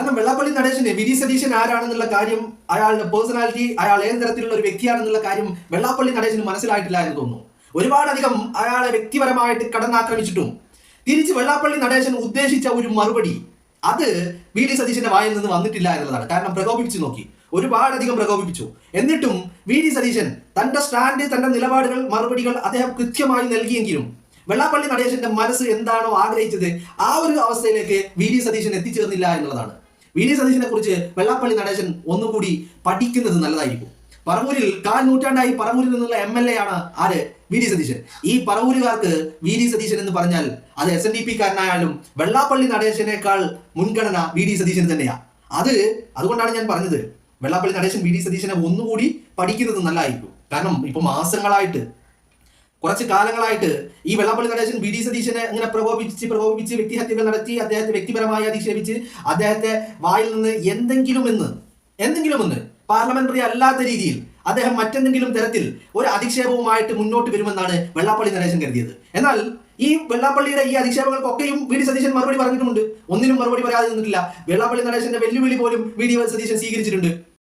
കാരണം Vellappally Natesan V D Satheesan ആരാണെന്നുള്ള കാര്യം, അയാളുടെ പേഴ്സണാലിറ്റി, അയാൾ ഏത് തരത്തിലുള്ള ഒരു വ്യക്തിയാണെന്നുള്ള കാര്യം വെള്ളാപ്പള്ളി നടേശന് മനസ്സിലായിട്ടില്ല എന്ന് തോന്നുന്നു. ഒരുപാടധികം അയാളെ വ്യക്തിപരമായിട്ട് കടന്നാക്രമിച്ചിട്ടും തിരിച്ച് വെള്ളാപ്പള്ളി നടേശൻ ഉദ്ദേശിച്ച ഒരു മറുപടി അത് വി ഡി സതീശന്റെ വായിൽ നിന്ന് വന്നിട്ടില്ല എന്നുള്ളതാണ്. കാരണം പ്രകോപിപ്പിച്ചു നോക്കി, ഒരുപാടധികം പ്രകോപിപ്പിച്ചു. എന്നിട്ടും വി ഡി സതീശൻ തന്റെ സ്റ്റാൻഡ്, തന്റെ നിലപാടുകൾ, മറുപടികൾ അദ്ദേഹം കൃത്യമായി നൽകിയെങ്കിലും വെള്ളാപ്പള്ളി നടേശന്റെ മനസ്സ് എന്താണോ ആഗ്രഹിച്ചത് ആ ഒരു അവസ്ഥയിലേക്ക് വി ഡി സതീശൻ എത്തിച്ചേർന്നില്ല എന്നുള്ളതാണ്. വി ഡി സതീശനെ കുറിച്ച് വെള്ളാപ്പള്ളി നടേശൻ ഒന്നുകൂടി പഠിക്കുന്നത് നല്ലതായിരിക്കും. പറവൂരിൽ 1/4 നൂറ്റാണ്ടായി പറവൂരിൽ നിന്നുള്ള MLA ആണ് ആര്? V D Satheesan. ഈ പറവൂരുകാർക്ക് വി ഡി സതീശൻ എന്ന് പറഞ്ഞാൽ അത് SNDP കാരനായാലും വെള്ളാപ്പള്ളി നടേശനേക്കാൾ മുൻഗണന വി ഡി സതീശൻ തന്നെയാണ്. അതുകൊണ്ടാണ് ഞാൻ പറഞ്ഞത് വെള്ളാപ്പള്ളി നടേശൻ വി ഡി സതീശനെ ഒന്നുകൂടി പഠിക്കുന്നത് നല്ലതായിരിക്കും. കാരണം ഇപ്പൊ മാസങ്ങളായിട്ട്, കുറച്ച് കാലങ്ങളായിട്ട് ഈ വെള്ളാപ്പള്ളി നടേശൻ വി ഡി സതീശനെ ഇങ്ങനെ പ്രകോപിപ്പിച്ച് വ്യക്തിഹത്യകൾ നടത്തി, അദ്ദേഹത്തെ വ്യക്തിപരമായി അധിക്ഷേപിച്ച്, അദ്ദേഹത്തെ വായിൽ നിന്ന് എന്തെങ്കിലും ഒന്ന് പാർലമെന്ററി അല്ലാത്ത രീതിയിൽ അദ്ദേഹം മറ്റെന്തെങ്കിലും തരത്തിൽ ഒരു അധിക്ഷേപവുമായിട്ട് മുന്നോട്ട് വരുമെന്നാണ് വെള്ളാപ്പള്ളി നടേശൻ കരുതിയത്. എന്നാൽ ഈ വെള്ളാപ്പള്ളിയുടെ ഈ അധിക്ഷേപങ്ങൾക്കൊക്കെയും വി ഡി സതീശൻ മറുപടി പറഞ്ഞിട്ടുമുണ്ട്. ഒന്നിനും മറുപടി പറയാതെ നിന്നിട്ടില്ല. വെള്ളാപ്പള്ളി നടേശന്റെ വെല്ലുവിളി പോലും വി ഡി സതീശൻ സ്വീകരിച്ചിട്ടുണ്ട്.